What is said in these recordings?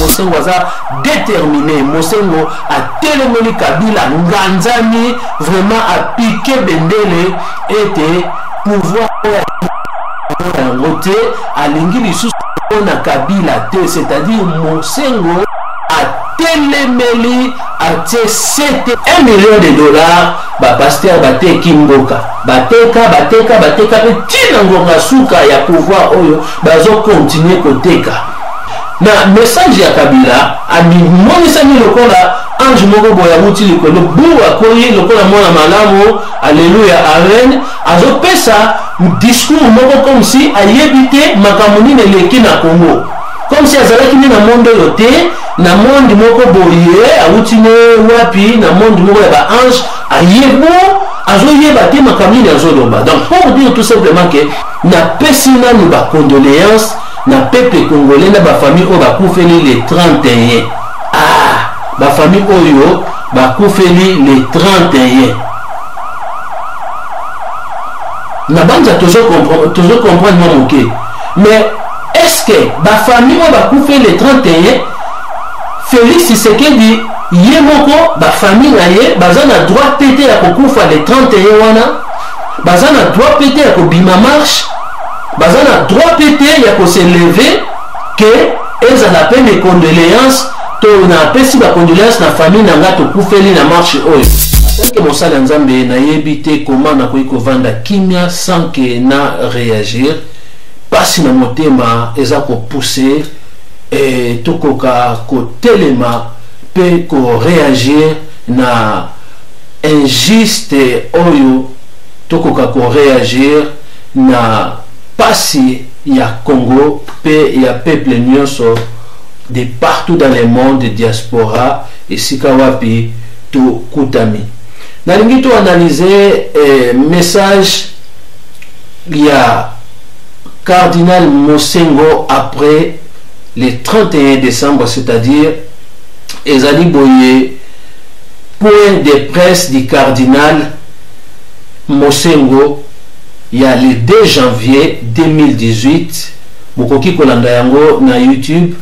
Mosengo aza déterminé, Mosengo a télémoni Kabila nganzani vraiment a piqué bendele était pouvoir voter à l'ingili sous na Kabila te, c'est-à-dire Mosengo a télémeli a te 1 million de dollars ba pasteur bate kimboka bateka tina ngonga suka ya pouvoir oyo bazo continuer koteka na message ya Kabila ami monisa ni lokola ange moko boya muti likolo buwa koyi lokola mwana malamu alléluia amen azo pesa discours moko comme si ayebite makamuni ne leki na Congo comme si azalaki na monde yote na monde moko boye awuti ne wapi na monde moko ya ba ange ayebo azoyeba te makamuni azolomba. Donc pour dire tout simplement que na pesina ni ba condoléances na peuple congolais na ba famille o ba kufeli le 31 ba famille oyo ba kufeli le 31 na banza toujours comprendre mon moké. Mais est-ce que ba famille o ba kufeli le 31 Félix Tshisekedi yemoko ba famille na ye bazana droit pété ya kokufa le 31 wana bazana droit pété ya kobima marche bazana droit pété ya ko se lever que ezala pe mes condoléances to na pesi ba condoléances na famille na ngato kufeli na marche oyo que mosala nzambe na yebite comment na koiko vanda kimia sans que na réagir pasi na motema eza ko pousser et tokoka ko telema pe ko réagir na injuste oyo tokoka ko réagir na pasi ya Congo pe ya peuple nyonso de partout dans le monde de diaspora et sikawapi to kutami nalingi to analyser message ya cardinal Mosengo après le 31 décembre, c'est-à-dire ezali boye point de presse du cardinal Mosengo il y a le 2 janvier 2018 bokoki kolanda yango na YouTube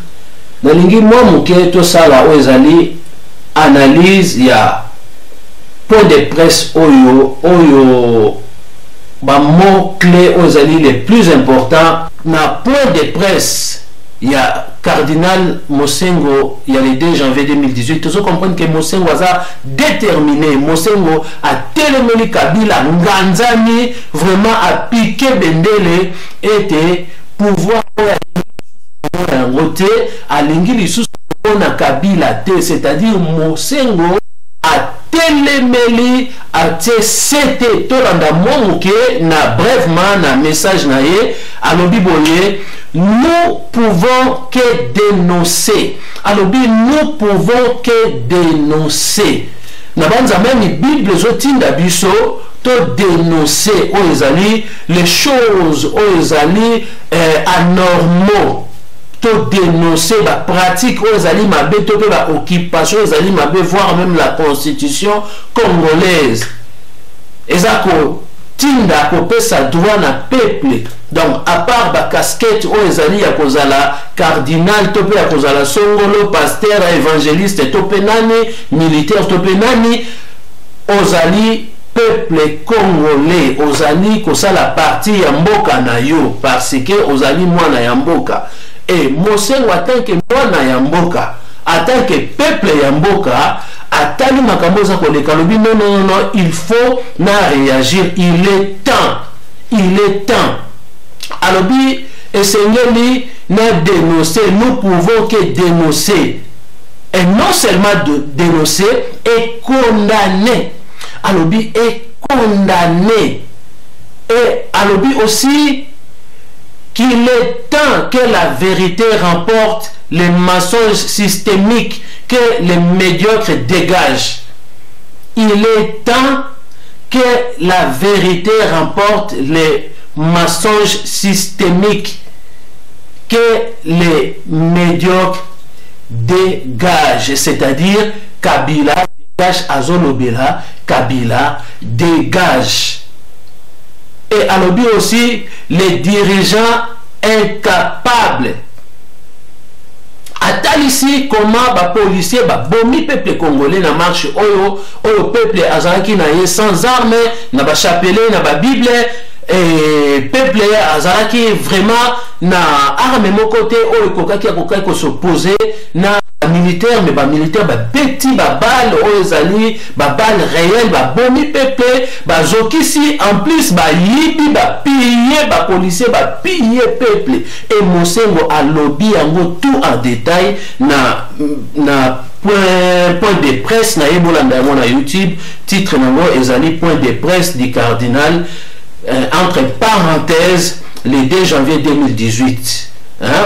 nalingi mwa muke to sala o ezali analyse ya point de presse oyo ba mots clés o ezali les plus importants na point de presse il y a cardinal Mosengo il y a le 2 janvier 2018 tout ça comprendre que Mosengo a déterminé Mosengo a télémoni Kabila nganzani vraiment a piqué bendele était pouvoir voter à l'ingili sous na Kabila te, c'est-à-dire Mosengo a télémeli a te sete tolanda momuke na brèvement na message na ye alobi boye nous pouvons que dénoncer alobi nous pouvons que dénoncer na banza même Bible zotinda biso to dénoncer o ezali les choses o ezali anormaux to dénoncer la pratique aux ali mabe to pe ba occupation aux ali mabe voire même la constitution congolaise ezako tinda ko pesa droit na peuple. Donc à part ba casquette aux ali ya kozala cardinal to pe ya kozala songolo pasteur évangéliste to pe nani militaire to pe nani aux ali peuple congolais aux ali ko sala partie ya mboka na yo parce que aux ali mwana ya mboka. Et Mosengo en tant que mwana ya mboka, en tant que peuple ya mboka, atali makambo za koleka lobi non, il faut na réagir, il est temps. Alobi esengeli na dénoncer, nous pouvons que dénoncer. Et non seulement de dénoncer, et condamner. Alobi est condamné. Et alobi aussi qu'il est temps que la vérité remporte les mensonges systémiques que les médiocres dégagent. Il est temps que la vérité remporte les mensonges systémiques que les médiocres dégagent. C'est-à-dire Kabila dégage, Azolobela, Kabila dégage. Et à l'objet aussi les dirigeants incapables. atalisi comment ba policier ba bomi peuple congolais na marche oyo peuple azalaki na ye sans armes na ba chapelet na ba bible et peuple azalaki vraiment na arme moko te oyo kokaki ko s'opposer na militaire mais ba militaire ba petit ba balle oyo zali ba balle réel ba bomi peuple ba zokisi en plus ba yibi ba piller ba policier ba piller peuple et Mosengo alobi yango tout en détail na point de presse na yebolanda yango na YouTube titre nango ezali point de presse du cardinal entre parenthèses le 2 janvier 2018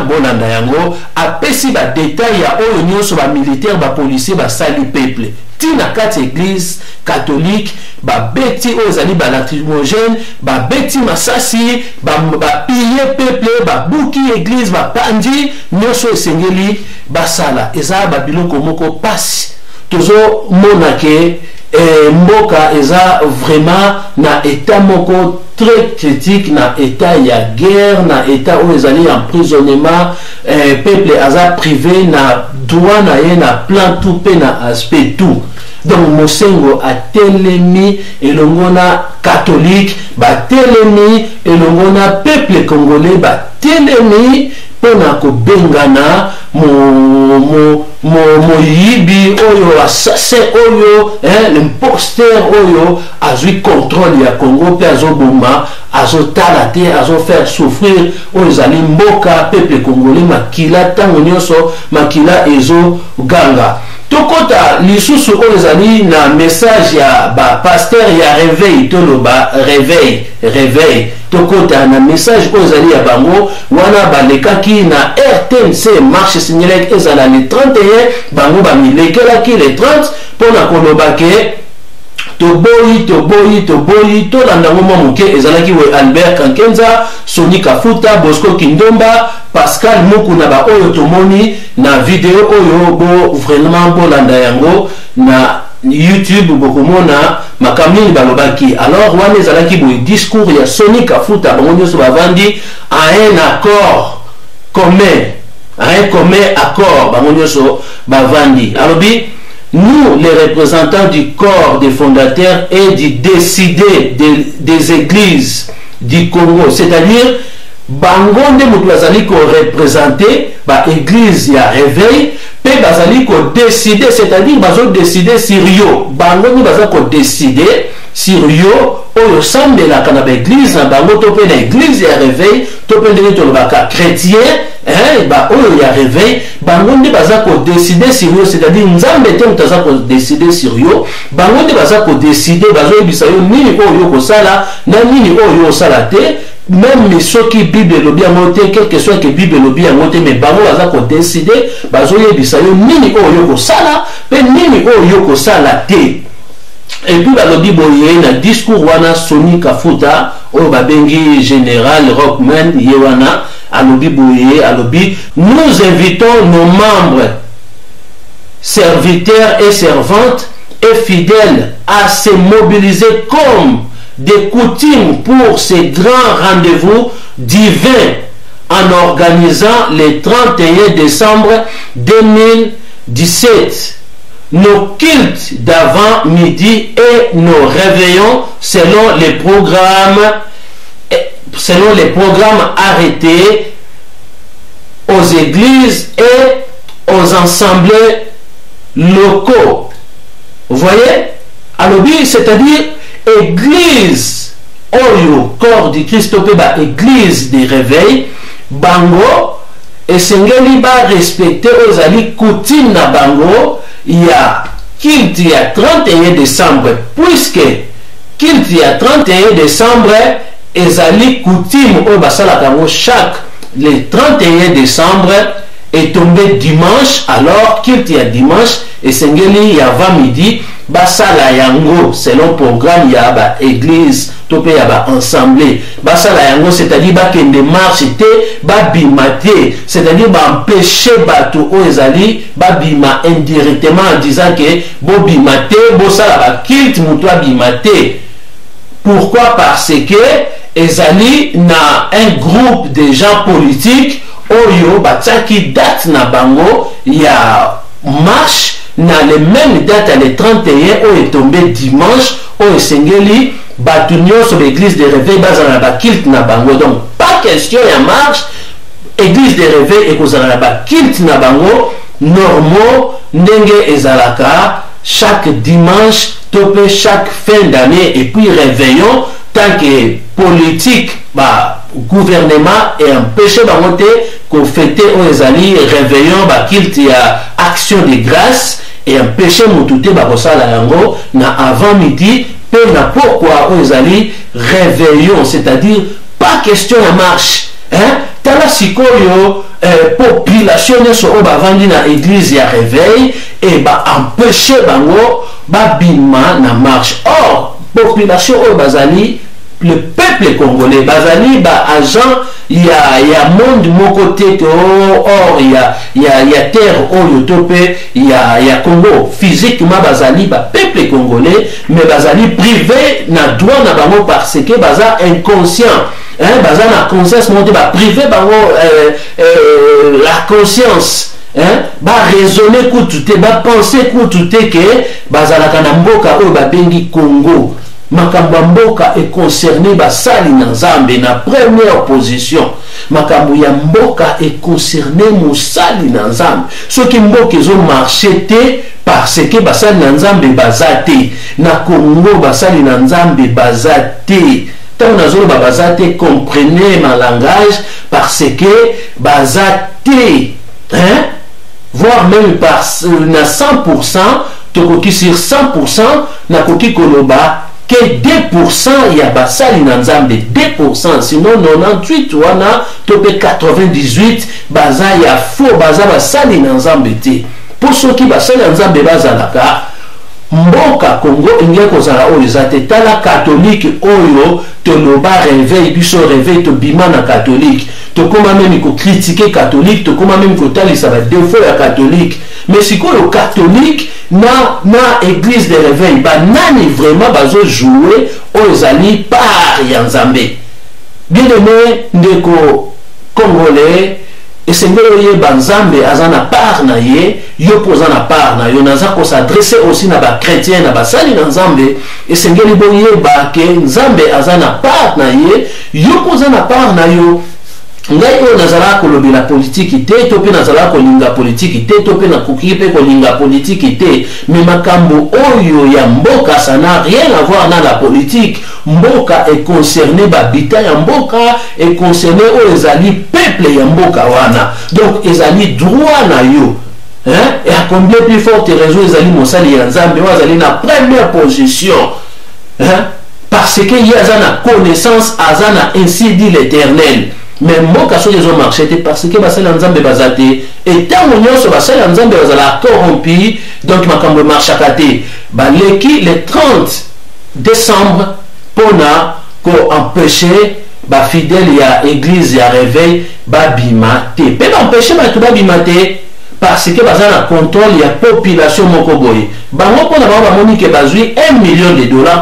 bolanda yango apesi ba détail ya oyo nyonso ba militaire ba policier ba sali peuple tina kati église catholique ba beti oyo zali ba lacrymogène ba beti masasi ba piller peuple ba buki église ba pandi nyonso esengeli basala eza ba biloko moko pasi tozo monake mboka eza vraiment na état moko très critique na état ya guerre na état où ils allaient emprisonnement peuple aza privé na droit na ye na plan tout pe na aspect tout donc Mosengo a telemi elongo na catholique ba telemi elongo na peuple congolais ba telemi pona ko bengana moyibi oyo assassin oyo l'imposteur oyo azui contrôle ya Congo pe azoboma azotala te azofaire souffrir oyo zali mboka peuple congolais makila tango nyonso makila ezo ganga tokota lisusu oyo zali na message ya ba pasteur ya réveil toloba réveil tokota na message oyo zali ya bango wana balekaki na RTNC marche signalek ezala le 31 bango bamilekelaki le 30 pona koloba ke toboyi tolanda ngoma moke ezalaki we Albert Kankenza Soni Kafuta Bosco Kindomba Pascal Mukuna ba oyo tomoni na video oyo bo vraiment bolanda yango na YouTube bokomona makamini balobaki alors wana ezalaki bo discours ya Soni Kafuta bango nyonso bavandi à un accord commun accord bango nyonso bavandi alobi nous, les représentants du corps des fondateurs et du décidé des églises du Congo, c'est-à-dire Bangonde Moutouazali ko représenter ba église ya réveil, pe bazali ko décider, c'est-à-dire bazo décider sur yo. Bangonde baza ko décider sur yo oyo sambe la kana ba église na bango to pe na église ya réveil, to pe ndenge to baka chrétien ba oyo ya réveil bango nde baza ko décider sur yo c'est-à-dire nzambe te mutaza ko décider sur yo bango nde baza ko décider bazo yebisa yo nini oyo ko sala na nini oyo sala te même soki bible lobi yango te quel que soit que bible lobi yango te mais bango baza ko décider bazo yebisa yo nini oyo ko sala pe nini oyo ko sala te. Et puis balobi boye na discours wana Soni Kafuta oyo babengi général Rockman yewana alobi boye alobi nous invitons nos membres serviteurs et servantes et fidèles à se mobiliser comme des coutumes pour ces grands rendez-vous divins en organisant le 31 décembre 2017 nos cultes d'avant-midi et nos réveillons selon les programmes arrêtés aux églises et aux assemblées locaux. Vous voyez? Alors, c'est-à-dire église, oyo, corps du Christ, église des réveils, bango, et sengeli ba respecter aux ali coutume na bango, il y a culte il y a 31 décembre, puisque culte il y a 31 décembre, ezali coutume au basala kango chaque le 31 décembre est tombé dimanche, alors culte il y a dimanche et sengeli ya va midi basala yango selon programme ya ba église topé ya ba assemblée basala yango c'est-à-dire ba kende marche te ba bimate c'est-à-dire ba empêcher bato o ezali ba bima indirectement en disant que bo bimate bo sala ba culte muto bimate. Pourquoi? Parce que ezali na un groupe de gens politiques oyo batiaki date na bango ya marche na le même date à le 31 oyo tombé dimanche oyo esengeli bato nyonso l'église de réveil bazala na bakilte na bango. Donc pas question ya marche, église de réveil ekozala na bakilte na bango normaux ndenge ezalaka chaque dimanche topé chaque fin d'année. Et puis réveillon tant que politique gouvernement et empêché bango te ko fêter o ezali réveillon bakilte ya action de grâce et empêché mutute bakosala yango na avant midi pe na pourquoi o ezali réveillon, c'est-à-dire pas question de marche, hein. Tala sikoyo population nyonso o bavandi na église ya réveil et ba empêcher bango babima na marche. Or population o bazali le peuple congolais bazali ba agent ya monde moko te or ya terre oyo tope ya Congo physiquement bazali ba peuple congolais mais bazali privé na droit na bango parce que baza inconscient, hein, baza na conscience monte ba privé bango la conscience, hein, ba raisonner kutu ba penser kutu te que bazalaka na mboka oyo babengi Congo. Makambo mboka est concerné basali na Nzambe na première position. Makambo ya mboka est concerné musali na Nzambe. Ce qui mboka ezo marché te parce que basali na Nzambe bazate. Na Congo basali na Nzambe bazate. Tant nazolo bazate, comprenez ma langage parce que bazate, hein, voire même par na 100%, tokoki sur 100% na koki koloba que 2% ya basali na Nzambe, 2%, sinon 98 wana topé 98 baza ya faux baza basali na Nzambe te. Pour ceux qui basali na Nzambe bazalaka mboka Congo ingé kozala oyo zate tala catholique oyo toloba réveil biso réveil to bima na catholique to koma même ko critiquer catholique to koma même ko talisa ba défaut ya catholique. Mais si ko le catholique na église de réveil ba nani vraiment bazo jouer aux ali par ya Nzambe. Bien aimé ndeko congolais esengelo ye banzambe azana part na ye yo poza na part na yo naza ko s'adresser aussi na ba chrétien na basali na Nzambe esengeli boye ba ke Nzambe azana part na ye yo poza na part na yo. Ngai oyo nazala kolobela politique te to pe nazala kolinga politique te to pe na koki pe kolinga politique te, mais makambo oyo ya mboka ça n'a rien à voir na la politique. Mboka est concerné babita ya mboka est concerné o ezali peuple ya mboka wana, donc ezali droit na yo, hein, et à combien plus forte raison ezali mosali ya Nzambe o ezali na première position, hein, parce que yazana connaissance azana ainsi dit l'Éternel. Mais mboka so les ont marché parce que basali Nzambe bazate et tant nyonso basali Nzambe bazala corrompu, donc makambo marchaka te baleki le 30 décembre pona ko empêcher ba fidèle ya église ya réveil babima te pe empêcher ba babima te parce que bazana contrôle ya population moko boye bango pona ba moni ke bazui $1 million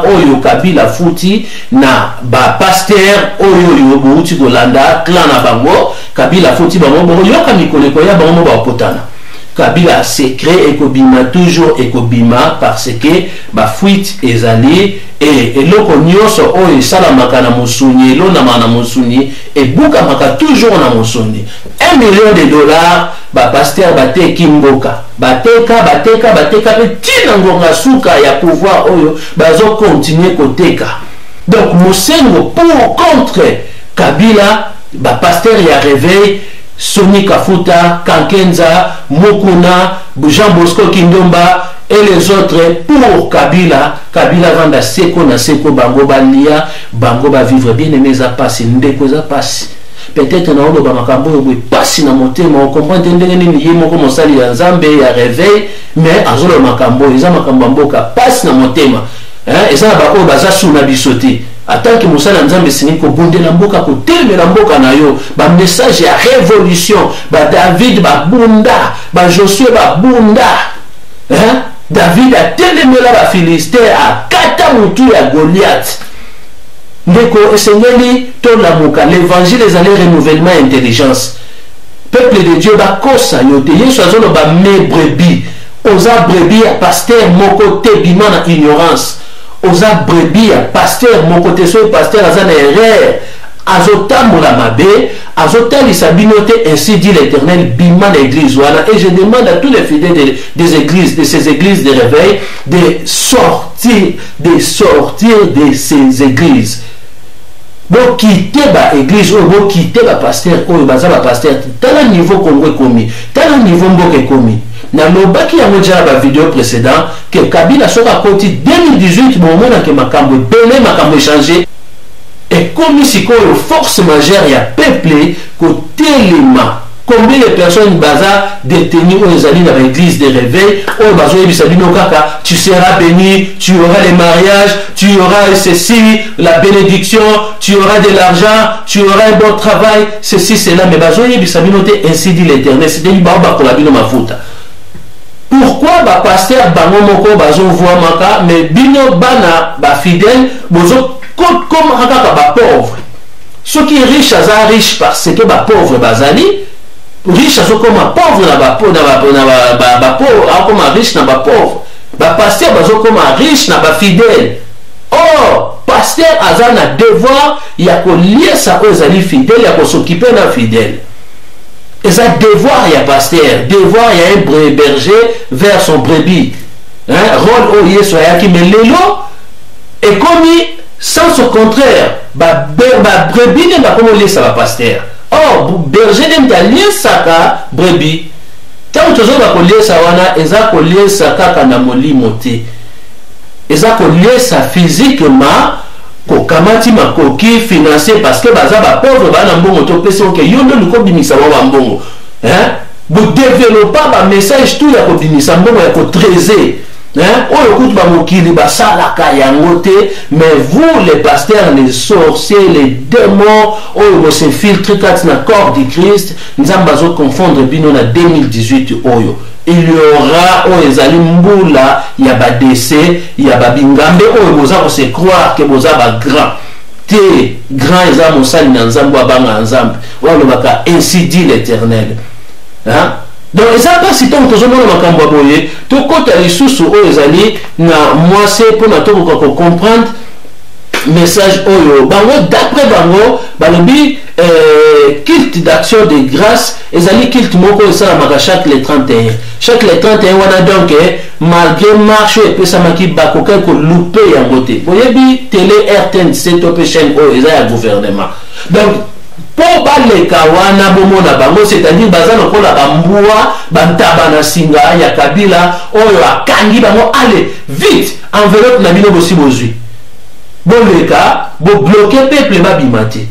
oyo Kabila futi na ba pasteur oyo yo bouti kolanda clan na bango Kabila futi bango bongo yoka mikolo ko ya bango ba potana Kabila secret ekobima toujours ekobima parce que ba fuite ezali et loko nyonso oyo salamaka na musuni lo na mana musuni et buka maka toujours na musuni $1 million ba pasteur bateki mboka bateka pe tina ngonga suka ya pouvoir oyo bazo continuer koteka. Donc mosengo pour contre Kabila ba pasteur ya réveil Soni Kafuta, Kankenza, Mokuna, Jean Bosco Kindomba et les autres pour Kabila. Kabila vanda seko na seko bango balia, bango ba vivre bien aimé za passe, ndeko za passe. Peut-être na olo ba makambo yo passe na motema, on comprend ndenge nini ye moko mosali ya Nzambe ya réveil, mais azolo makambo, eza makambo mboka passe na motema. Hein, eza ba o baza suna bisote. Tant que Moussa Nzambe sini ko bonde la mboka ko telme la mboka na yo ba message ya révolution ba David ba bunda ba Josué ba bunda, hein, David a telme la ba Philistin a kata mutu ya Goliath ndeko esengeli to la muka l'évangile ezali renouvellement intelligence peuple de Dieu bakosa yote Yesu azono ba me brebis oza brebis ya pasteur moko te bima na ignorance oza brebis ya pasteur moko te so pasteur aza na erreur azotambola mabe azotalisa bino te, ainsi dit l'Éternel bima na église wana. Et je demande à tous les fidèles des églises, de ces églises de réveil, de sortir de ces églises. Bon quitter ba église ou bon quitter ba pasteur ou baza ba pasteur tala niveau Congo komi tala niveau mboke komi na lobaki ya moja ba vidéo précédent que Kabila soka koti 2018 bon mona ke makambo belé makambo changer et comme si une force majeure ya peuple ko telema. Combien de personnes baza détenues aux alliés dans l'église de réveil, oh bazo bisabino kaka, tu seras béni, tu auras les mariages, tu auras ceci, la bénédiction, tu auras de l'argent, tu auras un bon travail, ceci, cela, mais bazo bisabino te ainsi dit l'Éternel, c'est des baba pour la bino mafuta. Pourquoi ba pasteur bango moko bazo voix maka, mais bino bana ba fidèle, bozo comme kaka ba pauvre. Ceux qui sont riches, aza riches parce que ba pauvre bazali. Riche azo comme pauvre na ba pauvre comme riche na ba pauvre ba pasteur bazo comme riche na ba fidèle. Oh pasteur aza na devoir ya ko liesa ozali fidèle ya ko s'occuper na fidèle. Et ça devoir ya pasteur, devoir ya un berger vers son brebis. Rôle o yeso ya ki melelo et comme sans au contraire ba brebis ne ba comme liesa ba pasteur. Oh, berger n'aime pas lier saka brebis. Tant que tu as lié ça, eza ko lié ça kaka na molimo te. Eza ko lié ça physiquement ko kamati makoki financier parce que baza ba pauvre ba na mbongo to pesa ke yondo luko bimisa wa mbongo. Vous développez ba message tout ya ko bimisa mbongo ya ko trésor. Oh, écoute, mais vous, les pasteurs, les sorciers, les démons, oh, vous se filtrez quand na corps du Christ, nous allons confondre bino en 2018. Il y aura, oh, les alimboula, il y a ba décès, il y a ba bingambe, oh, vous allez se croire que vous avez grand. Té, grand, ils ont moussali na nzambo abanga nzambe. Oh, le baka, ainsi dit l'Éternel. Donc, ça pas si tant que je m'en makambo boye, tout côté les sous ou les alliés, na moi c'est pour na tout comprendre message oyo. Bango d'après bango, balobi culte d'action de grâce, les alliés culte moko et ça la chaque les 31. Chaque les 31 wana donc malgré marche et puis ça maki bako quelque loupé en côté. Voyez bi télé RTN c'est top chaîne o et ça gouvernement. Donc pour les kawana bomona bango c'est-à-dire bazana ko la bambua bantaba na singa ya Kabila oyo akangi bango allez vite enveloppe na bino bosi bozui bon le cas bo bloquer peuple babimati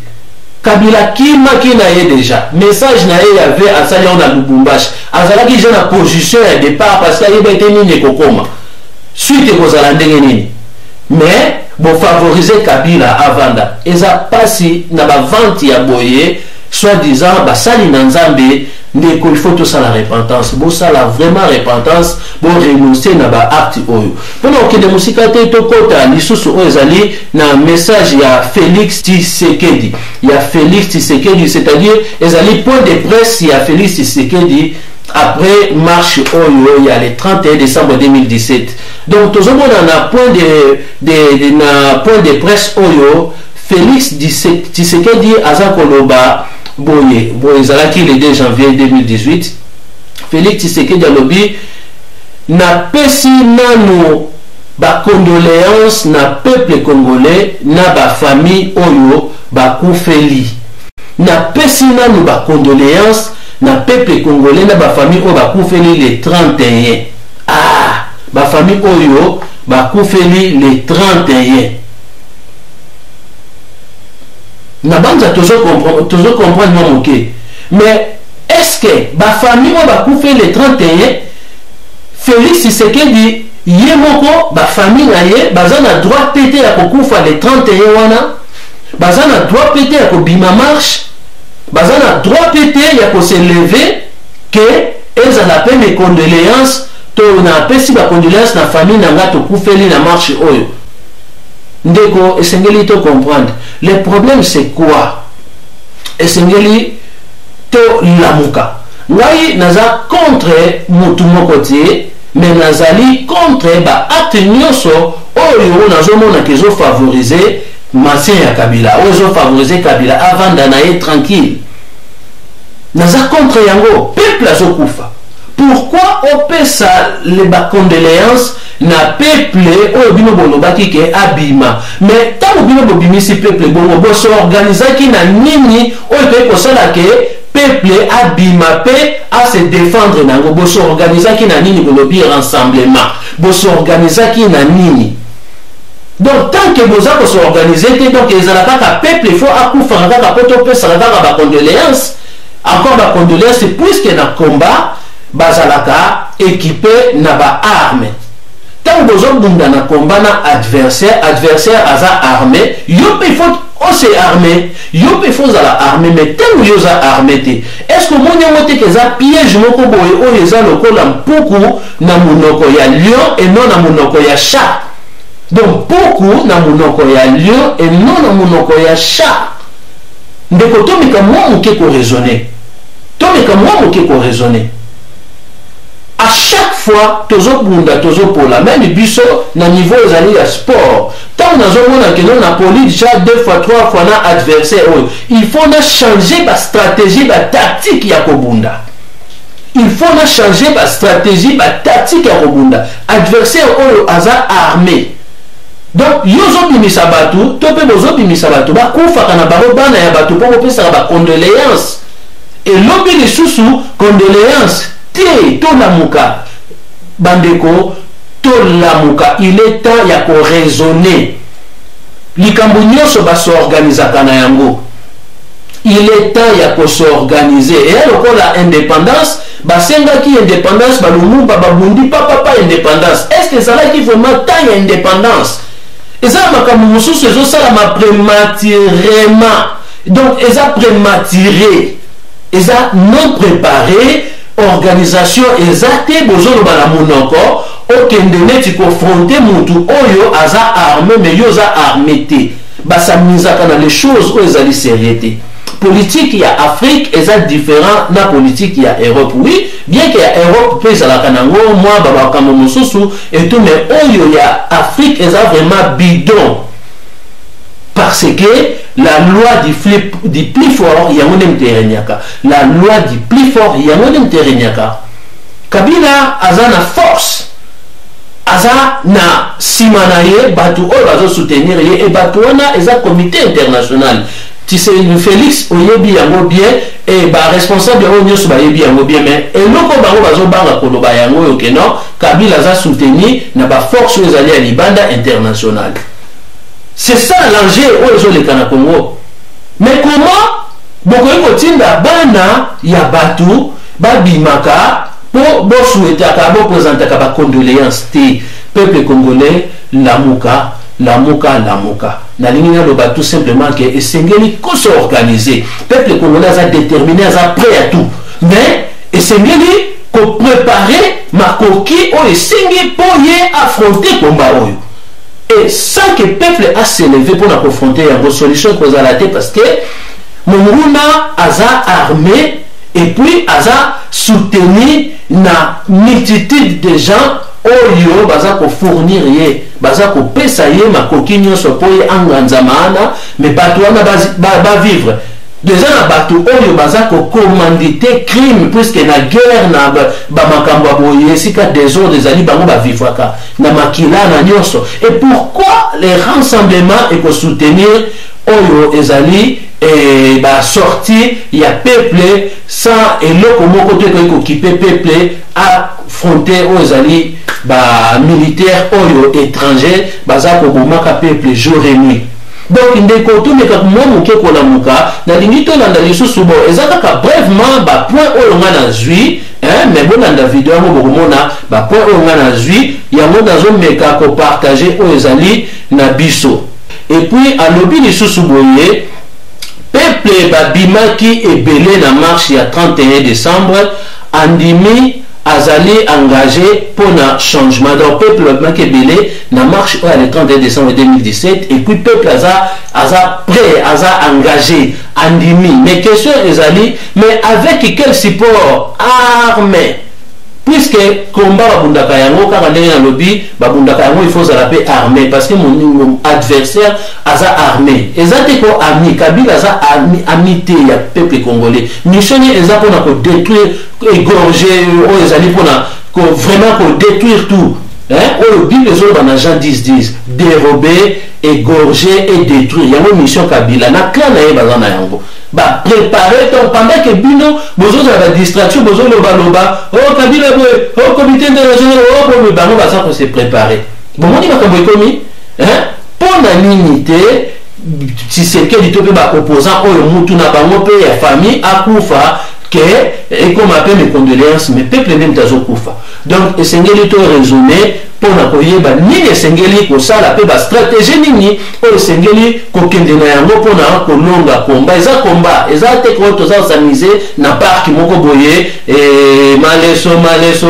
Kabila kima na ye déjà message na ye avait asali on a Lubumbashi azala ki jeune position de départ parce qu'il y a été nini kokoma suite ko zala ndenge nini mais bon favoriser Kabila avanda eza pasi na ba vente ya boye soi-disant basali na nzambe ndeko il faut tout ça la repentance bon ça la vraiment repentance bon renoncer na ba acte oyo pendant que de musika te to kota lisusu oyo ezali na message ya Félix Tshisekedi c'est-à-dire ezali point de presse ya Félix Tshisekedi après marche oyo il y a le 31 décembre 2017. Donc tout le monde en a point de presse oyo Félix Tshisekedi azakoloba boye zalaki le 2 janvier 2018. Félix Tshisekedi alobi na pesi nanu ba condoléances na peuple congolais na ba famille oyo ba kufeli na pesi nanu ba condoléances na peuple congolais na ba famille oyo bakufeli le 31. Ah, ba famille oyo bakufeli le 31. Na banza toujours comprendre moi OK. Mais est-ce que ba famille oyo bakufeli le 31 Félix Tshisekedi ye moko ba famille na ye bazana droit pété ya kokufa le 31 wana bazana droit pété ya kobima marche bazana droit pété ya ko se lever que elles la peine mes condoléances to na pesi ba condoléances na famille na ngato kufeli na marche oyo ndeko esengeli to comprendre le problème c'est quoi esengeli to lamuka. Ngai naza contre mutu moko te, mais nazali contre ba acte nyonso oyo nazomona kezo favoriser Massin ya Kabila, oyo favoriser Kabila avant d'anaye tranquille. Naza contre yango, peuple azokufa. Pourquoi on peut ça les condoléances na peuple oyo bino bolobaki ke abima, mais tant bino bobimisi peuple bongo bo so organiser ki na nini oyo pe kosala ke peuple abima pe à se défendre nango bo so organiser ki na nini bolobi rassemblement bo so organiser ki na nini. Donc tant que vous avez s'organiser, donc les alaka peuple il faut akufa kaka poto pe sala ba condoléances, encore ba condoléances puisque na combat bazalaka équipé na ba armes. Tant que vous avez na combat na adversaire aza armé, yo pe faut aussi armé, yo pe faut za la armé, mais tant que yo za armé te. Est-ce que mon yomote que za piège moko boye o yeza lokola mpuku na munoko ya lion et non na munoko ya chat. Donc beaucoup na munoko ya lion et non na munoko ya chat. Ndeko tomika mwa muke ko raisonner. Tomika mwa muke ko raisonner. À chaque fois tozo bunda tozo pola même biso na niveau ezali ya sport. Tant nazo mona que non na poli déjà 2 fois 3 fois na adversaire oyo. Il faut na changer ba stratégie ba tactique ya kobunda. Il faut na changer ba stratégie ba tactique ya kobunda. Adversaire oyo aza armé. Donc yozo bimisa batu tope bozo bimisa batu ba kufa kana baro bana ya batu po pesa ba condoléances et lobi les sous condoléances te to lamuka bandeko to lamuka. Il est temps ya ko raisonner likambo nyoso ba so organiser kana yango. Il est temps ya ko s'organiser et alors la indépendance basenga ki indépendance ba lumumba babundi papa indépendance. Est-ce que ça là qui vraiment tant ya indépendance? Et ça m'a comme mususu ça m'a prématurément. Donc ils ont prématuré, ils ont non préparé organisation exacte besoin de la monoko aucun donné tu confronter mutu oyo aza armé mais yo za armé te basa misaka na les choses où ils allaient sérieuté. Politique il y a Afrique et ça différent na politique il y a Europe. Oui, bien qu'il y a Europe peut ça la kanango moi baba kama mususu et tout, mais oyo il y a Afrique et ça vraiment bidon parce que la loi du plus fort il y a mon terrenyaka, la loi du plus fort il y a mon terrenyaka. Kabila azana force aza na simanaye batu oyo bazo soutenir et batu wana eza comité international. Tu sais, Félix oyebi yango bien et ba responsable yango nyoso ba yebi yango bien, mais eloko bango bazo banga koloba yango yo ke non Kabila za soutenir na ba force aux alliés à libanda international. C'est ça l'enjeu aux les Kana Congo. Mais comment boko tinda bana ya batu ba bimaka po bo souhaiter ka bo présenter ka ba condoléances te peuple congolais lamuka. Na ligne tout simplement que Essengeli ko s'organiser. Peuple congolais a déterminé, a prêt à tout. Mais Essengeli ko préparer ma coquille o Essengeli pour y affronter combat oyo. Et sans que le peuple a s'élevé pour affronter une solution cause à la tête parce que Monguna aza armé et puis aza soutenu na multitude de gens oyo baza ko fournir ye baza ko pesa ye makoki nyonso po ye anganza maana mais bato wana ba vivre déjà na bato oyo baza ko commanditer crime puisque na guerre na ba makambo boye sika désordre ezali bango ba vivwaka na makila na nyonso. Et pourquoi les rassemblements et ko soutenir oyo ezali et ba sorti il y a peuple sans eloko moko te ko occuper peuple affronter aux ezali ba militaire oyo étranger baza ko bomaka peuple jour et nuit. Donc ndeko to meka mo muke ko la muka na limito na lisusu bo ezaka brèvement ba point oyo ngana zui mais bon dans la vidéo mo bomona ba point oyo ngana zui yango nazo meka ko partager oyo ezali na biso. Et puis à lobi lisusu boye peuple babimaki ebele na marche ya 31 décembre andimi azali engagé pour un changement. Donc peuple Makebele na marche le 31 décembre 2017 et puis peuple aza prêt, aza engagé, andimi. Mais question ezali, mais avec quel support armé? Puisque combat babundaka yango kaka ndenge na lobby babundaka yango il faut s'appeler armé parce que mon adversaire aza armé ezate ko ami Kabila aza amité ya peuple congolais mission eza pona ko détruire égorger o ezali pona ko vraiment ko détruire tout hein o Bible zo ba na Jean 10 dérober égorger et détruire yango mission Kabila na clan na ye bazana yango ba préparer donc pendant que bino bozo za la distraction bozo loba oh Kabila boy oh comité international oh pour bango ba ça pour se préparer bon on dit makambo ekomi hein pour na limiter si c'est que dit pe ba opposant oyo mutu na bango pe ya famille akufa que et comme appelle mes condoléances mais peuple même tazo kufa donc esengeli to raisonner pour na koyeba nini esengeli ko sala pe ba stratégie nini o esengeli ko kende na yango pour na kolonga komba eza te ko to za s'amuser na parc moko boye maleso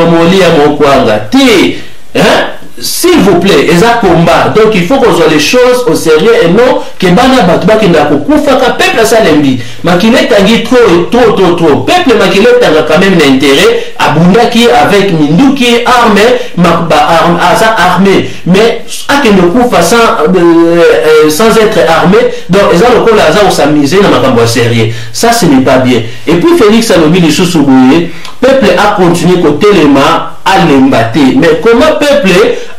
molia mokwanga ti hein. S'il vous plaît, eza combat. Donc il faut qu'on soit les choses au sérieux et non que bana batba qui n'a pas kufaka peuple ça lembi. Makile tangi trop. Peuple makile tanga quand même l'intérêt abunda qui avec mindu qui est armé, armé. Mais à que ne kufa sans être armé, donc eza le la za s'amuser na makambo sérieux. Ça ce n'est pas bien. Et puis Félix Alobi les sous-soubouyé, peuple a continué côté les mains à l'embatter. Mais comment peuple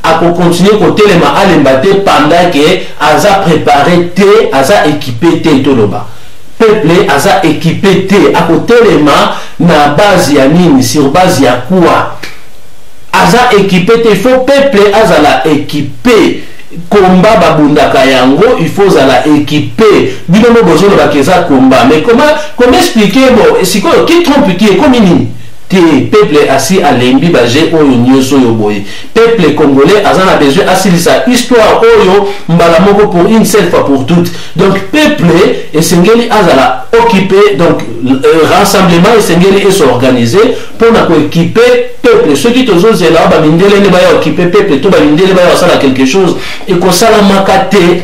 a continué côté les mains à l'embatter pendant que Aza préparé té, Aza équipé té toloba. Peuple Aza équipé té à côté les mains na base ya nini sur base ya quoi. Aza équipé té, il faut peuple Aza la équipé. Combat babundaka yango il faut la équiper bino mo besoin de bakeza combat mais comment expliquer bon c'est quoi qui trompe qui est comme ini peuple assis à l'embi bagé oyo nyoso yo boye peuple congolais azana besoin asilisa histoire oyo mbala moko pour une seule fois pour toutes donc peuple esengeli azala occupé donc rassemblement esengeli et s'organiser pour na ko équiper peuple ceux qui tozo zela ba mindele ne ba occuper peuple to ba mindele ba sala quelque chose et ko sala makate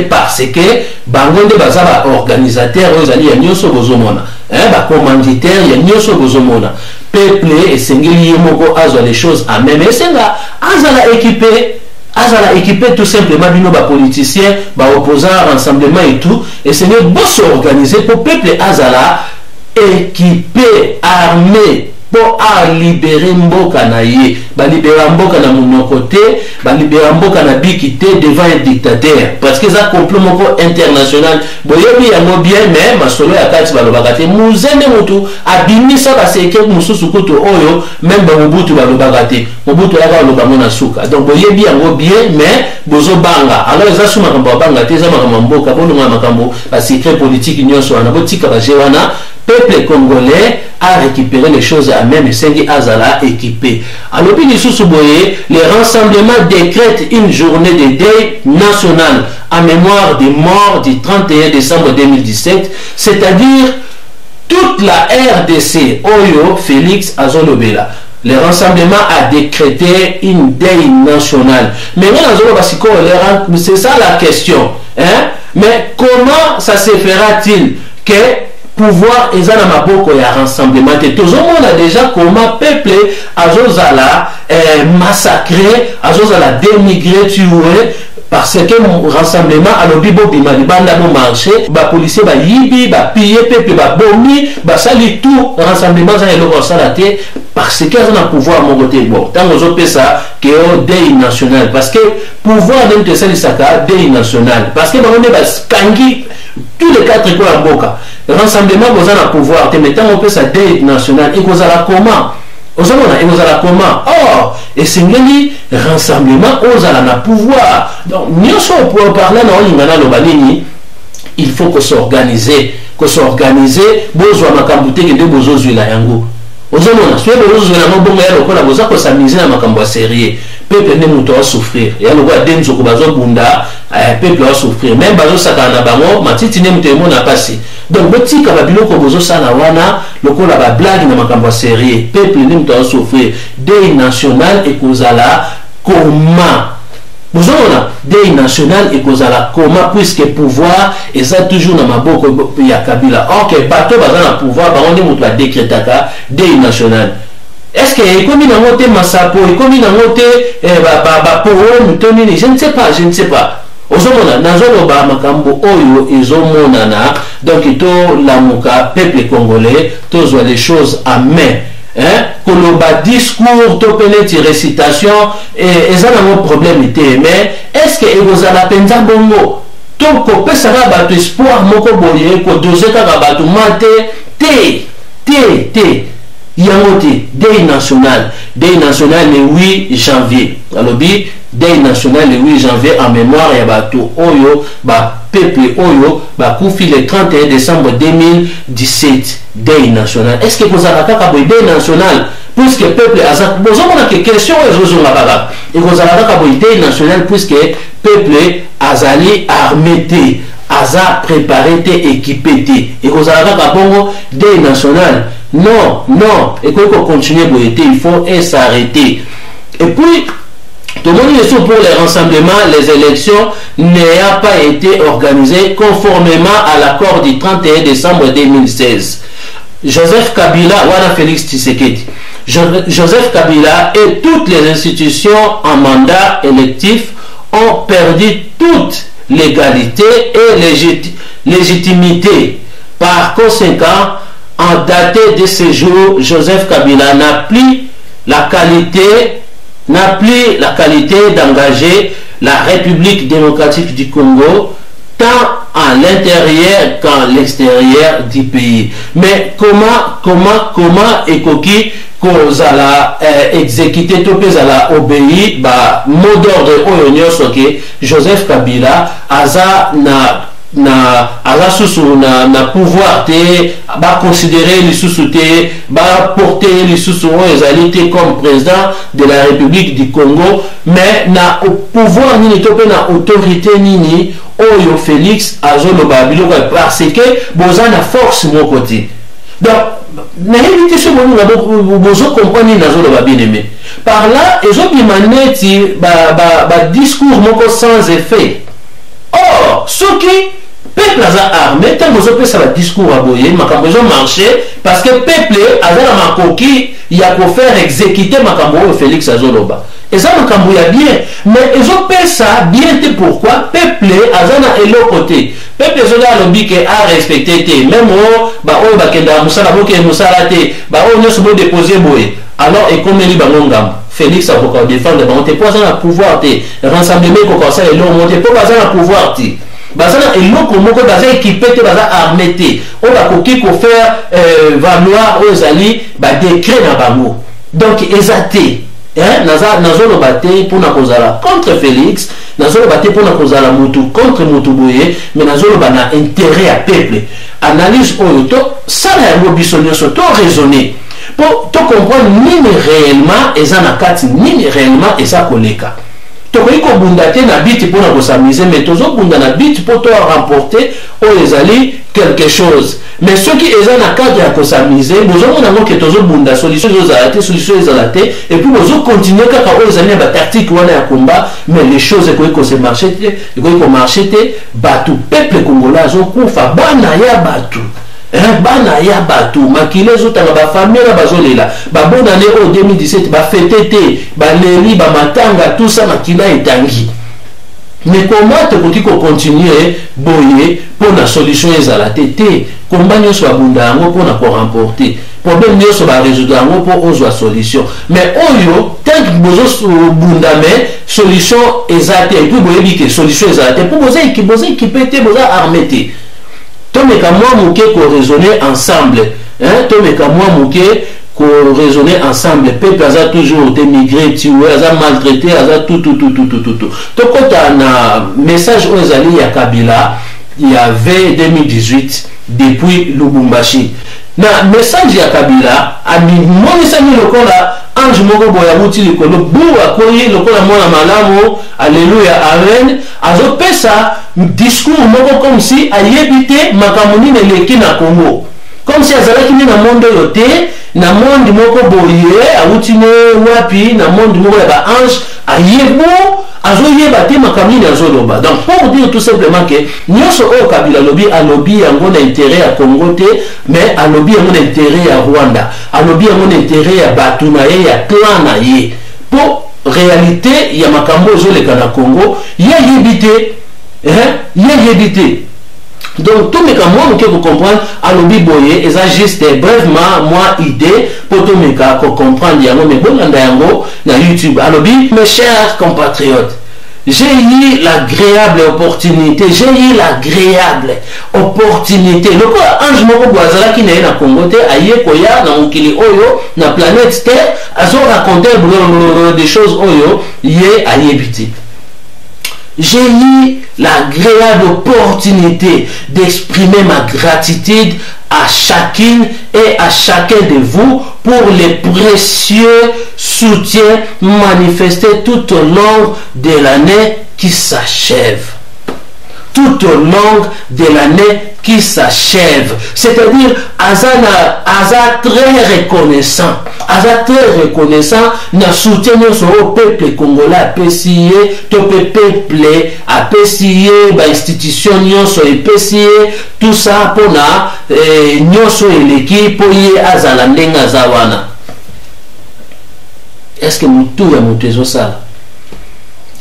parce que bangonde bazaba organisateur ozali ya nyoso bozomona ba commanditaire ya nyoso bozomona peuple esengeli yemoko azwa les choses à même esenga azala équipé tout simplement bino ba politiciens ba opposants rassemblement et tout et c'est une bonne s'organiser pour peuple azala équipé armé pour libérer mboka na ye ba libérer mboka na monoko te ba libérer mboka na bikité devant un dictateur parce que ça complot moko international boyebi yango bien mais masolo ya kati balobaka te muzende mutu abimisa ba seke mususu kutu oyo même ba Mobutu balobaka te Mobutu yaka baloba mona suka donc boyebi yango bien mais bozo banga alors eza suma kamba banga te eza makambo mboka bolonga makambo ba secret politique nyonso wana botika ba jewana peuple congolais a récupéré les choses à même et Sengi Azala équipé. À l'opinion sous-boyé, les rassemblements décrètent une journée de deuil national en mémoire des morts du 31 décembre 2017, c'est-à-dire toute la RDC, Oyo, Félix Azolobela. Le rassemblement a décrété une deuil nationale. Mais c'est ça la question. Hein? Mais comment ça se fera-t-il que pouvoir ezana maboko ya rassemblement tout le monde a déjà comment peuple azozala massacré azozala dénigré tué parce que mon rassemblement a lobi bobima libanda mo marché ba policier ba yibi ba piller peuple ba bomi ba sali tout rassemblement ça eloko salate parce que on a pouvoir mon côté bon tant aux pesa que au deuil national parce que pouvoir même te sali saka deuil national parce que ba on est kangi tous les quatre quoi boka rassemblement vous avez pouvoir te mettant on peut ça deuil national et vous allez comment et c'est un rassemblement aux allez na pouvoir donc nous sommes pour parler il faut que s'organiser besoin makambo te que besoin la yango ozomona soyez besoin na bongo ya lokola boza ko s'amuser na makambo sérieux peuple ne moto va souffrir ya le roi denzo ko bazo bunda peuple va souffrir même bazo sakana bango matiti ne moto mona passer donc botika ba biloko bozo sala wana lokola ba blague na makambo sérieux peuple ne moto va souffrir deuil national et kozala comment bozona deuil national et kozala comment puisque pouvoir et ça toujours na maboko ya Kabila ok bato bazana pouvoir bango ne moto a décrétaka deuil national. Est-ce que comme il a monté Massapo, comme il a monté je ne sais pas. Ozomona nazolo ba makambo oyo ezomonana donc ito lamuka peuple congolais tozwa les choses à main. Hein, koloba discours to peneti récitation et ça n'a pas problème était mais est-ce que ezala penza bongo to ko pesa ba to espoir moko boye ko doser ka ba to mate te Yangote, deuil national le 8 janvier. Alors, deuil national le 8 janvier en mémoire ya bato oyo, ba peuple oyo, ba koufi le 31 décembre 2017. Deuil national. Est-ce que vous avez un deuil national? Puisque peuple a ça, vous avez une question et vous avez un deuil national puisque peuple azali armé, aza préparé, équipé, et vous avez un deuil national. Non, et qu'on continue il faut s'arrêter. Et puis, tout le monde est pour les rassemblements, les élections n'ayant pas été organisées conformément à l'accord du 31 décembre 2016. Joseph Kabila, Wana Félix Tshisekedi, Joseph Kabila et toutes les institutions en mandat électif ont perdu toute légalité et légitimité. Par conséquent, en date de ce jour, Joseph Kabila n'a plus la qualité d'engager la République démocratique du Congo tant à l'intérieur qu'à l'extérieur du pays. Mais comment ekoki kozala exécuter tout pezala obéi ba mot d'ordre oyo nyonso ke Joseph Kabila aza aza susu na pouvoir te ba considérer les sous te ba porter les sous ezali comme président de la République du Congo mais na pouvoir nini to pe na autorité nini oyo Félix azoloba biloko parce que boza na force mon côté donc na éviter ce moment là bozo comprendre na zoloba bien aimé par là ezobima neti ba discours moko sans effet. Or ce qui peuple a armé tant que vous avez un discours à boyer makambo marché parce que peuple a la makoki il y a pour faire exécuter makambo Félix Azoloba et ça makambo ya bien mais ils ont fait ça bien pourquoi peuple a na elo côté peuple zola lobi que a respecté même ba o ba kenda musala boke musala te ba o nyoso bo déposer boye alors et comme li bangongam Félix a pour défendre ba on te pose un pouvoir te rassemblement ko ça et l'on monter pour baza un pouvoir te bazana eloko moko baza équipé te baza armé te o ba koki ko faire valoir aux alliés ba décret na bango donc ezate hein nazolo baté pour na kozala contre Félix nazolo baté pour na kozala mutu contre mutu boye mais nazolo bana intérêt à peuple analyse oyo to sala ya biso nyonso to raisonner pour to comprendre nini réellement ezana kati nini réellement eza koleka. Tokoki kobunda te na biti pour na s'amuser mais tozo bunda na biti pour to remporter o ezali quelque chose mais ceux qui ezana na cadre ya s'amuser bozo mona ngo ke tozo bunda solution ezala te et puis bozo continuer kaka o ezali ba tactique wana ya combat mais les choses ekoki se marcher te ekoki ko marcher te batu peuple congolais zo kufa bana ya batu bana ya batu makile zotanga ba famille na bazolela ba bonne année au 2017 ba fêter te ba leli ba matanga tout ça makila etangi mais comment te poki ko continuer boye pour la solution ezala te combat nyonso abunda yango pour na ko remporter problème nyonso ba résoudre yango pour ozwa solution mais oyo tant que bozo bunda mais solution ezate et puis boye bike solution ezate pour bozo équiper te bozo armé te tomeka moi mouké ko raisonner ensemble hein tomeka moi mouké ko raisonner ensemble peuple aza toujours démigré tué aza maltraité aza tout to kota na message ozali ya Kabila il y avait 2018 depuis Lubumbashi na message ya Kabila a monisa mi lokola ange moko boya muti likolo buwa koyi lokola mwana malamu alléluia amen azopesa discours moko comme si ayebite makambo nini eleki na Congo comme si azalaki na monde oyo te na monde moko boye awuti ne wapi na monde moko ya ba ange ayebo azoyeba te makambo nini azoloba. Donc pour dire tout simplement que nyonso oyo Kabila alobi yango na intérêt ya Congo te mais alobi yango na intérêt ya Rwanda, alobi yango na intérêt ya bato na ye ya clan na ye. Pour réalité ya makambo ezoleka na Congo yeyebi te. Donc tout mes camarades qui comprendre alobi boye eza juste brèvement moi idée pour tout mes cas comprendre yango mais bon yango na YouTube alobi. Mes chers compatriotes, j'ai eu l'agréable opportunité le ange moko boazala ki na Congo te aye koya na mokili oyo na planète Terre azo raconter des choses oyo ye ayebiti. J'ai eu l'agréable opportunité d'exprimer ma gratitude à chacune et à chacun de vous pour les précieux soutiens manifestés tout au long de l'année qui s'achève. Tout au long de l'année qui s'achève. C'est-à-dire, Aza très reconnaissant, na soutien au peuple congolais à PCIE, tout peuple à PCIE, institution nyonso et PCIE, tout ça pour na nyonso et l'équipe pour y Aza ndenga zawana. Est-ce que tout est monté sur ça?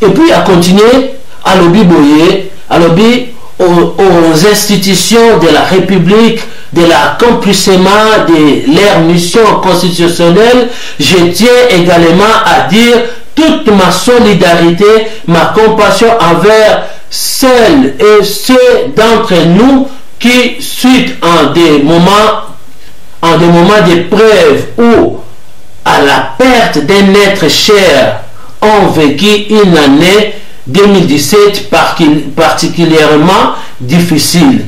Et puis à continuer à l'obi boye, à l'obi aux institutions de la République, de l'accomplissement de leur mission constitutionnelle, je tiens également à dire toute ma solidarité, ma compassion envers celles et ceux d'entre nous qui, suite en des moments d'épreuve ou à la perte d'un être cher, ont vécu une année 2017 particulièrement difficile.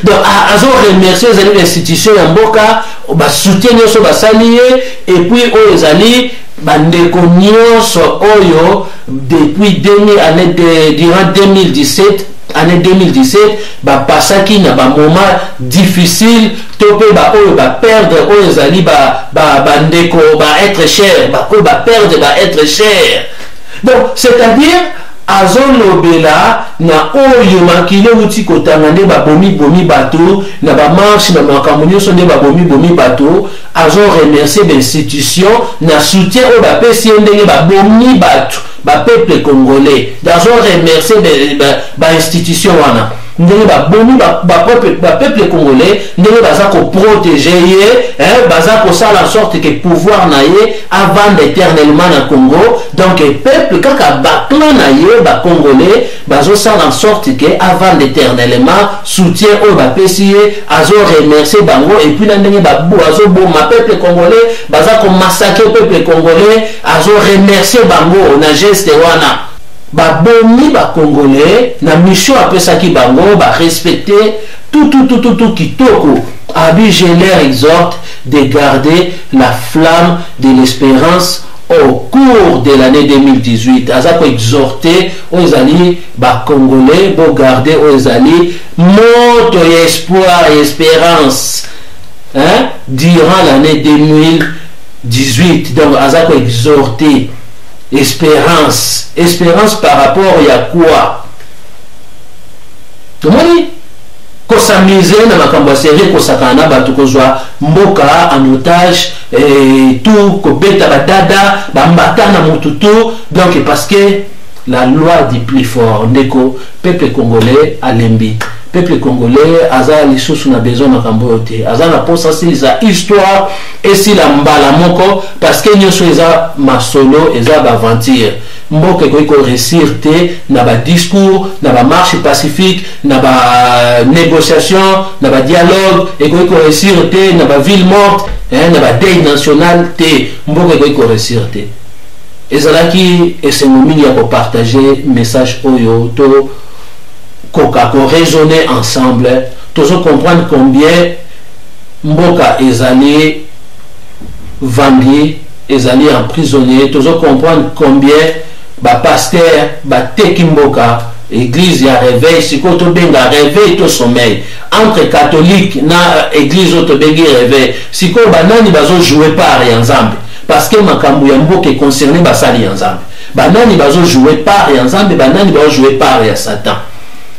Donc, à remercier les institutions en Boka, soutenir sur Basalié, et puis aux alliés, bandeko nyonso oyo depuis durant 2017. Année 2017, passaki na ba moment difficile, topé perdre aux alliés, bandeko être cher, perdre être cher. Donc c'est-à-dire azolobela na oyo makile uti kotanga nde bomi bato na ba marche na makambo nyonso nde bomi bato azo remercier l'institution na soutien o pesi ndenge bomi bato peuple congolais d'azo remercier institution wana ndenge peuple congolais ndenge baza ko protéger baza ko sala en sorte que pouvoir na ye avant éternellement na Congo. Donc peuple kaka clan na ye congolais bazo sala en sorte que avant éternellement soutien au pesi azo remercier bango et puis ndenge azo boma peuple congolais baza ko massacrer peuple congolais azo remercier bango na geste wana bomi congolais na mission apesaki bango respecter tout kitoko. Abi je leur exhorte de garder la flamme de l'espérance au cours de l'année 2018. Azako exhorter aux alliés congolais pour garder aux alliés moto espoir et espérance durant l'année 2018. Donc Azako exhorter espérance par rapport à quoi? Comment dit? S'amuser na makambo sérieux kosakana bato kozwa mboka en otage et tout kobeta badada bambata na mututu. Donc parce que la loi dit plus fort ndeko peuple congolais alembi. Peuple congolais aza lisusu na besoin makambo yote aza na posa si za histoire et si la mbala moko parce que nyonso eza masolo eza aventure mboka ko réussir te na ba discours na ba marche pacifique na ba négociation na ba dialogue et ko réussir te na ba ville morte na ba deuil national te mboka ko réussir te ezalaki esengo mingi ya ko partager message oyo to qu'on raisonner ensemble, tous comprendre combien mboka ezali vendu, ezali emprisonné. Tous comprendre combien ba pasteur ba teki mboka église ya réveil, si ko to benga réveil to sommeil entre catholique na église to bengi réveil, si ko banani bazo jouer par ya nzambe parce que makambo ya mboka concerné basali ya nzambe, banani bazo jouer par ya nzambe, banani bazo jouer par ya Satan.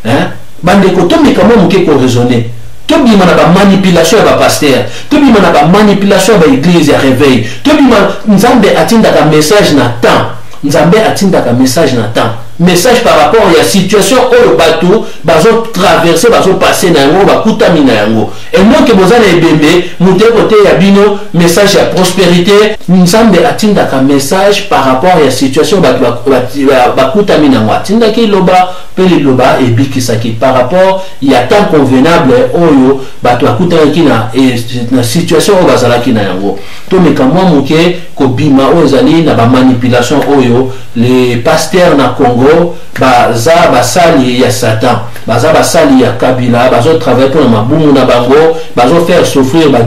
Hein? Bande ko to mekamo muke ko raisonner. To bima na ba manipulation ya ba pasteur, to bima na ba manipulation ya ba église ya réveil, to bima nzambe atinda ka message na temps. Nzambe atinda ka message na temps. Message par rapport à la situation où le bateau va traverser, va passer dans yango, va kutami na yango. Et non que vous allez bébé, monter côté yabino, message à prospérité. Nzambe atinda ka message par rapport à la situation va kutami na yango. Atinda ki loba, peli loba et bikisaki par rapport il y a temps convenable oyo bato akutami ki na situation où bazala ki na yango. To mekamwa muke ko bima ozali na ba manipulation oyo les pasteurs na Congo baza basali ya Satan, baza basali ya Kabila, bazo travailler pour mabumu na bango, bazo faire souffrir ba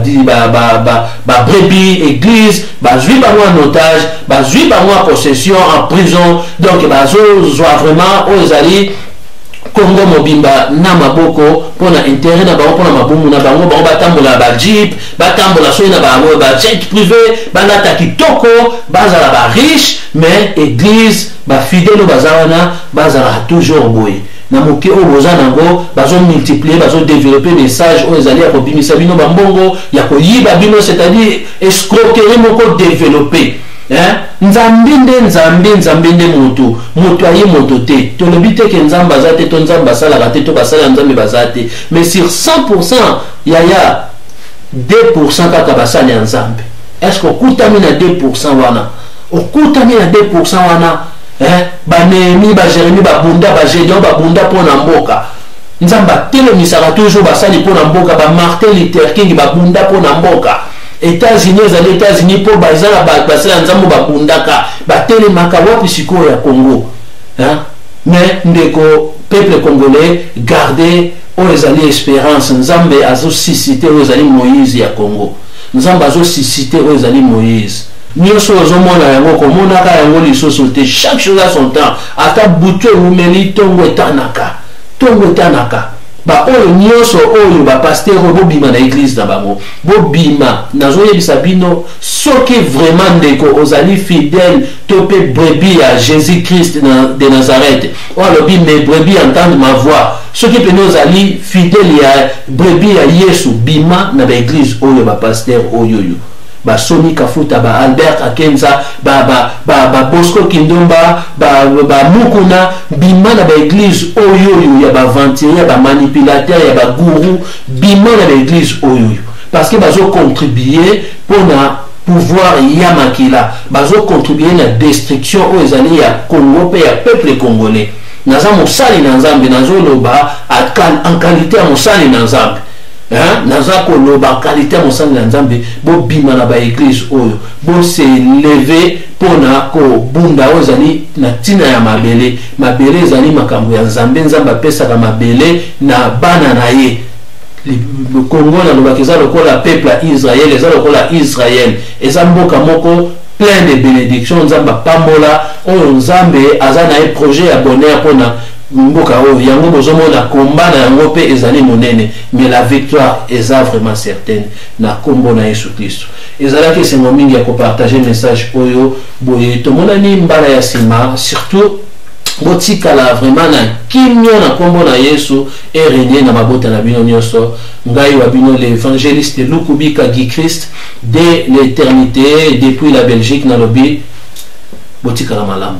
brebis église, bazui bango en otage, bazui bango en possession, en prison. Donc bazo zwa vraiment ozali Congo mobimba na maboko pona intérêt na bango pona mabumu na bango, bango batambola ba jeep, batambola soyi na bango ba jet privé, banata kitoko, bazala ba riche, mais église ba fidèle bazawana bazala toujours boy. Na moke o bozana ngo bazo multiplier, bazo développer message o ezali ya ko bimisa bino bambongo, ya ko yiba bino, c'est-à-dire escroquerie moko développer. Nzambe nde moto aye moto te, to lobi te ke nzamba zate to nzamba sala te to basala nzambe bazate, mais sur 100% yaya 2% kaka basali ya nzambe. Est-ce que okutami na 2% wana? Okutami na 2% wana? Banemi ba Jérémie babunda ba Gédéon babunda pona mboka. Nzamba telemisaka toujours basali pona mboka, ba Martin Luther King babunda pona mboka. États-Unis les États-Unis pour bazala basala nzambo babundaka batelemaka wapi sikoyo ya Congo. Mais ndeko peuple congolais garder ezali espérance. Nzambe azo susciter ezali Moïse ya Congo, nzambe azo susciter ezali Moïse. Nyonso ozomona yango komonaka yango lisusu te, chaque chose a son temps. Ata butu umeli tongo etanaka ba oyo nyonso oyo ba pasteur bobima na église na bango bobima nazoyebisa bino soki vraiment ndeko ozali fidèle to pe brebis à Jésus-Christ de Nazareth, o alobi mes brebis entendent ma voix. Soki pene ozali fidèle ya brebis ya Yesu, bima na ba église oyo ba pasteur oyo ba Soni Kafuta, ba Albert Akenza, ba Bosco Kindomba, ba Mukuna, bima na ba église oyo ya ba venturier, ba manipulateur, ya ba gourou, bima na ba église oyo parce que bazo contribuer pour na pouvoir ya makila, bazo contribuer na destruction o ezali ya Congo pe ya peuple congolais. Naza mosali na nzambe nazo loba en qualité ya mosali na nzambe. Naza koloba qualité mosali na nzambe bo bima na ba église oyo bo se lever pona ko bunda ozali na tina ya mabele ezali makambo ya nzambe, nzambe apesaka mabele na bana na ye. Le Congo na loba eza lokola peuple ya Israël, eza lokola Israël, eza mboka moko plein de bénédictions. Nzambe pambola oyo nzambe aza na un projet ya bonheur pona mboka oyo yango bozomona komba na yango pe ezali monene, mais la victoire eza vraiment certaine na kombo na Yesu Kristo. Ezalaki esengo mingi ya kopartager message oyo boye tomonani mbala ya sima, surtout botikala vraiment na kimio na kombo na Yesu erenie na mabota na bino nyonso. Ngai wa bino l'évangéliste Lukubika Guy Christ de l'éternité depuis la Belgique na lobi botikala malamu.